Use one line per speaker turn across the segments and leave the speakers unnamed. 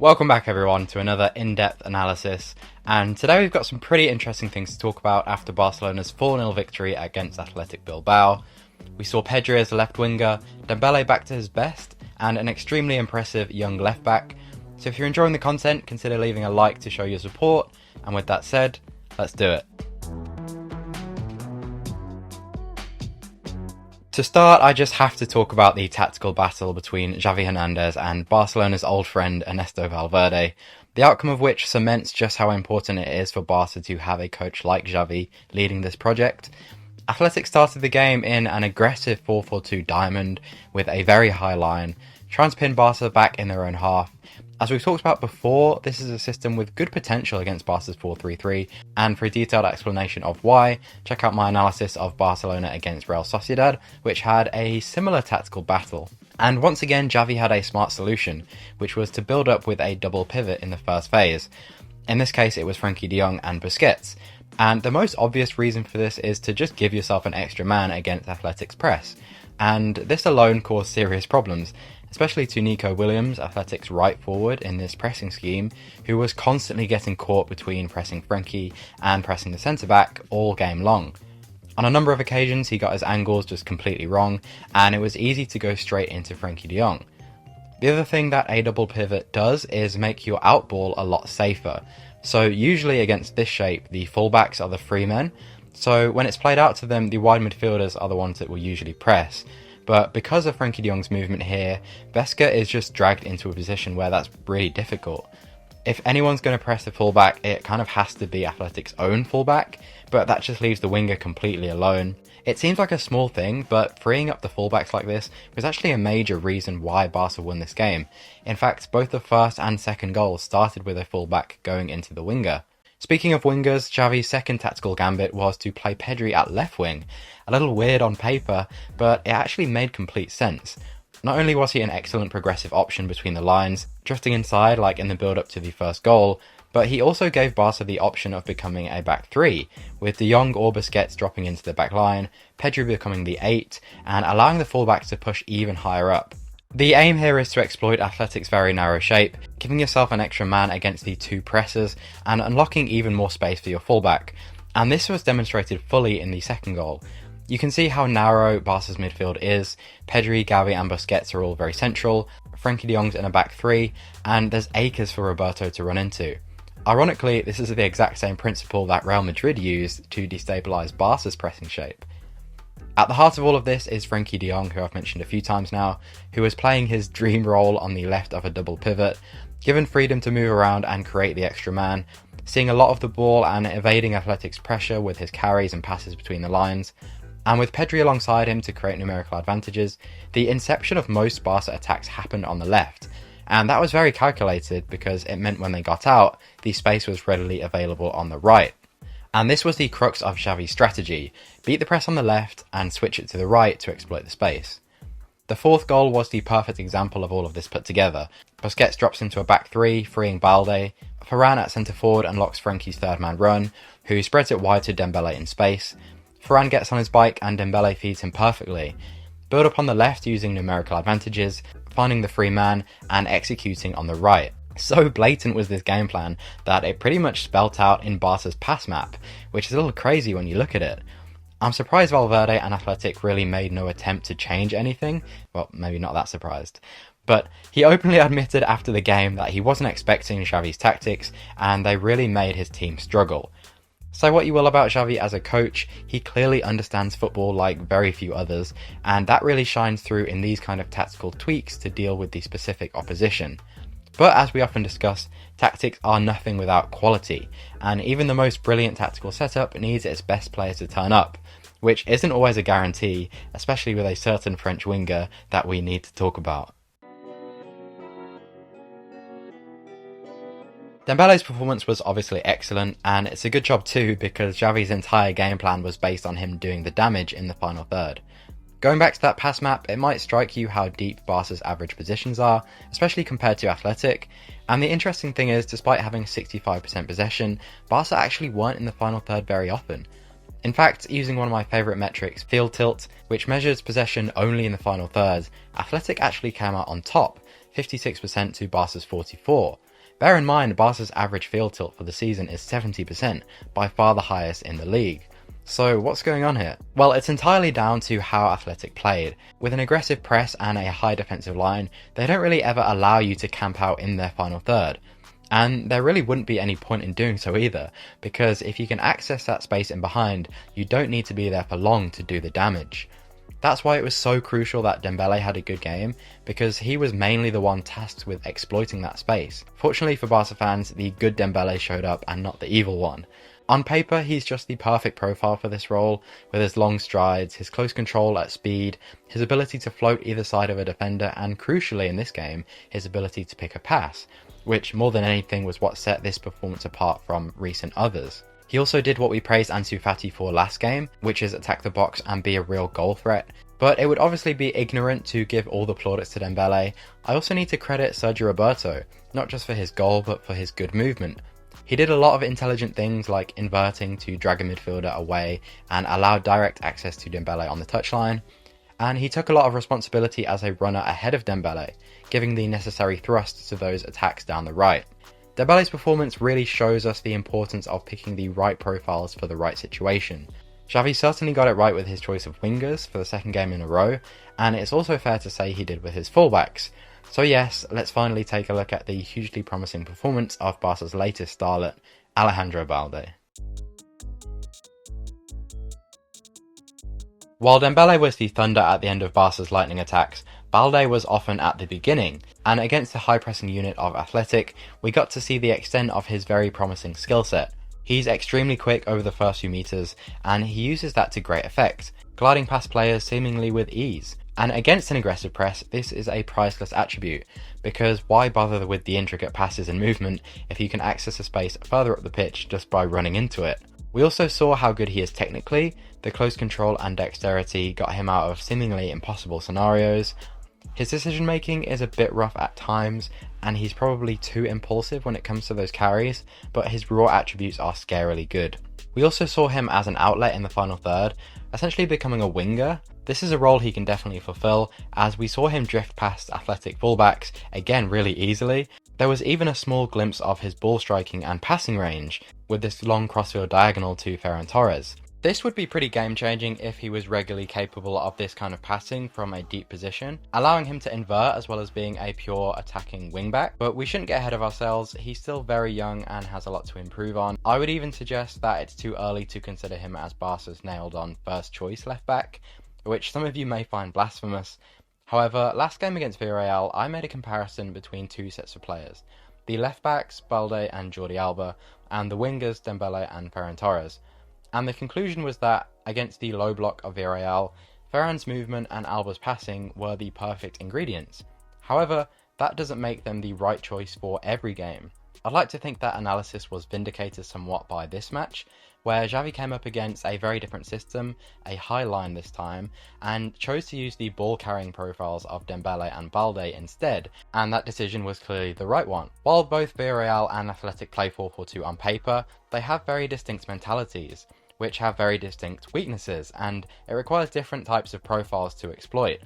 Welcome back everyone to another in-depth analysis, and today we've got some pretty interesting things to talk about after Barcelona's 4-0 victory against Athletic Bilbao. We saw Pedri as a left winger, Dembele back to his best, and an extremely impressive young left back. So if you're enjoying the content, consider leaving a like to show your support, and with that said, let's do it. To start, I just have to talk about the tactical battle between Xavi Hernandez and Barcelona's old friend Ernesto Valverde, the outcome of which cements just how important it is for Barca to have a coach like Xavi leading this project. Athletic started the game in an aggressive 4-4-2 diamond with a very high line, trying to pin Barca back in their own half. As we've talked about before, this is a system with good potential against Barca's 4-3-3, and for a detailed explanation of why, check out my analysis of Barcelona against Real Sociedad, which had a similar tactical battle. And once again, Xavi had a smart solution, which was to build up with a double pivot in the first phase. In this case, it was Frenkie de Jong and Busquets. And the most obvious reason for this is to just give yourself an extra man against Athletic's press. And this alone caused serious problems, especially to Nico Williams, Athletic's right forward in this pressing scheme, who was constantly getting caught between pressing Frenkie and pressing the centre-back all game long. On a number of occasions, he got his angles just completely wrong, and it was easy to go straight into Frenkie de Jong. The other thing that a double pivot does is make your outball a lot safer. So usually against this shape, the fullbacks are the free men, so when it's played out to them, the wide midfielders are the ones that will usually press. But because of Frenkie de Jong's movement here, Vesca is just dragged into a position where that's really difficult. If anyone's going to press the fullback, it kind of has to be Athletic's own fullback, but that just leaves the winger completely alone. It seems like a small thing, but freeing up the fullbacks like this was actually a major reason why Barca won this game. In fact, both the first and second goals started with a fullback going into the winger. Speaking of wingers, Xavi's second tactical gambit was to play Pedri at left wing. A little weird on paper, but it actually made complete sense. Not only was he an excellent progressive option between the lines, drifting inside like in the build-up to the first goal, but he also gave Barca the option of becoming a back three, with de Jong or Busquets dropping into the back line, Pedri becoming the 8, and allowing the fullbacks to push even higher up. The aim here is to exploit Athletic's very narrow shape, giving yourself an extra man against the two pressers and unlocking even more space for your fullback, and this was demonstrated fully in the second goal. You can see how narrow Barca's midfield is. Pedri, Xavi and Busquets are all very central, Frenkie de Jong's in a back three, and there's acres for Roberto to run into. Ironically, this is the exact same principle that Real Madrid used to destabilise Barca's pressing shape. At the heart of all of this is Frenkie de Jong, who I've mentioned a few times now, who is playing his dream role on the left of a double pivot, given freedom to move around and create the extra man, seeing a lot of the ball and evading Athletic's pressure with his carries and passes between the lines. And with Pedri alongside him to create numerical advantages, the inception of most Barca attacks happened on the left, and that was very calculated because it meant when they got out, the space was readily available on the right. And this was the crux of Xavi's strategy: beat the press on the left and switch it to the right to exploit the space. The fourth goal was the perfect example of all of this put together. Busquets drops into a back three, freeing Balde. Ferran at centre forward unlocks Frenkie's third man run, who spreads it wide to Dembele in space. Ferran gets on his bike and Dembele feeds him perfectly. Build up on the left using numerical advantages, finding the free man and executing on the right. So blatant was this game plan that it pretty much spelt out in Barca's pass map, which is a little crazy when you look at it. I'm surprised Valverde and Athletic really made no attempt to change anything. Well, maybe not that surprised. But he openly admitted after the game that he wasn't expecting Xavi's tactics, and they really made his team struggle. Say what you will about Xavi as a coach, he clearly understands football like very few others, and that really shines through in these kind of tactical tweaks to deal with the specific opposition. But as we often discuss, tactics are nothing without quality, and even the most brilliant tactical setup needs its best players to turn up, which isn't always a guarantee, especially with a certain French winger that we need to talk about. Dembele's performance was obviously excellent, and it's a good job too because Xavi's entire game plan was based on him doing the damage in the final third. Going back to that pass map, it might strike you how deep Barca's average positions are, especially compared to Athletic, and the interesting thing is, despite having 65% possession, Barca actually weren't in the final third very often. In fact, using one of my favourite metrics, field tilt, which measures possession only in the final third, Athletic actually came out on top, 56% to Barca's 44%. Bear in mind, Barca's average field tilt for the season is 70%, by far the highest in the league. So what's going on here? Well, it's entirely down to how Athletic played. With an aggressive press and a high defensive line, they don't really ever allow you to camp out in their final third. And there really wouldn't be any point in doing so either, because if you can access that space in behind, you don't need to be there for long to do the damage. That's why it was so crucial that Dembele had a good game, because he was mainly the one tasked with exploiting that space. Fortunately for Barca fans, the good Dembele showed up and not the evil one. On paper, he's just the perfect profile for this role, with his long strides, his close control at speed, his ability to float either side of a defender, and crucially in this game, his ability to pick a pass, which more than anything was what set this performance apart from recent others. He also did what we praised Ansu Fati for last game, which is attack the box and be a real goal threat. But it would obviously be ignorant to give all the plaudits to Dembele. I also need to credit Sergio Roberto, not just for his goal but for his good movement. He did a lot of intelligent things like inverting to drag a midfielder away and allow direct access to Dembele on the touchline. And he took a lot of responsibility as a runner ahead of Dembele, giving the necessary thrust to those attacks down the right. Dembele's performance really shows us the importance of picking the right profiles for the right situation. Xavi certainly got it right with his choice of wingers for the second game in a row, and it's also fair to say he did with his fullbacks. So yes, let's finally take a look at the hugely promising performance of Barca's latest starlet, Alejandro Balde. While Dembele was the thunder at the end of Barca's lightning attacks, Balde was often at the beginning, and against the high-pressing unit of Athletic, we got to see the extent of his very promising skill set. He's extremely quick over the first few meters, and he uses that to great effect, gliding past players seemingly with ease. And against an aggressive press, this is a priceless attribute, because why bother with the intricate passes and movement if you can access a space further up the pitch just by running into it? We also saw how good he is technically. The close control and dexterity got him out of seemingly impossible scenarios. His decision making is a bit rough at times, and he's probably too impulsive when it comes to those carries, but his raw attributes are scarily good. We also saw him as an outlet in the final third, essentially becoming a winger. This is a role he can definitely fulfill, as we saw him drift past Athletic fullbacks, again really easily. There was even a small glimpse of his ball striking and passing range, with this long crossfield diagonal to Ferran Torres. This would be pretty game-changing if he was regularly capable of this kind of passing from a deep position, allowing him to invert as well as being a pure attacking wingback. But we shouldn't get ahead of ourselves, he's still very young and has a lot to improve on. I would even suggest that it's too early to consider him as Barca's nailed-on first choice left-back, which some of you may find blasphemous. However, last game against Villarreal, I made a comparison between two sets of players. The left-backs, Balde and Jordi Alba, and the wingers, Dembele and Ferran Torres. And the conclusion was that, against the low block of Villarreal, Ferran's movement and Alba's passing were the perfect ingredients. However, that doesn't make them the right choice for every game. I'd like to think that analysis was vindicated somewhat by this match, where Xavi came up against a very different system, a high line this time, and chose to use the ball-carrying profiles of Dembele and Balde instead, and that decision was clearly the right one. While both Villarreal and Athletic play 4-4-2 on paper, they have very distinct mentalities, which have very distinct weaknesses, and it requires different types of profiles to exploit.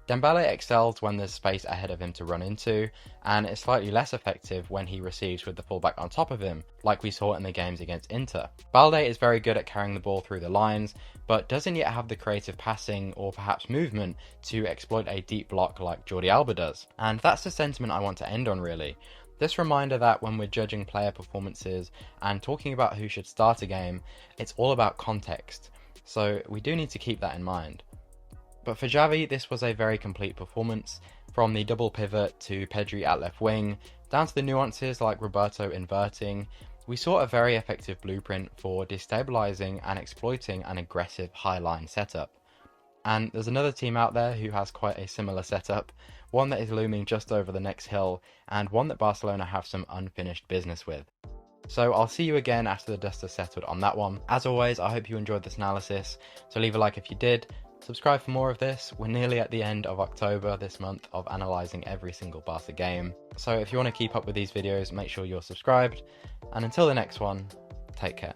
Dembele excels when there's space ahead of him to run into, and is slightly less effective when he receives with the fullback on top of him, like we saw in the games against Inter. Balde is very good at carrying the ball through the lines, but doesn't yet have the creative passing or perhaps movement to exploit a deep block like Jordi Alba does. And that's the sentiment I want to end on really. This reminder that when we're judging player performances and talking about who should start a game, it's all about context, so we do need to keep that in mind. But for Xavi, this was a very complete performance, from the double pivot to Pedri at left wing, down to the nuances like Roberto inverting. We saw a very effective blueprint for destabilising and exploiting an aggressive high-line setup. And there's another team out there who has quite a similar setup, one that is looming just over the next hill, and one that Barcelona have some unfinished business with. So I'll see you again after the dust has settled on that one. As always, I hope you enjoyed this analysis, so leave a like if you did. Subscribe for more of this. We're nearly at the end of October this month of analysing every single Barca game. So if you want to keep up with these videos, make sure you're subscribed. And until the next one, take care.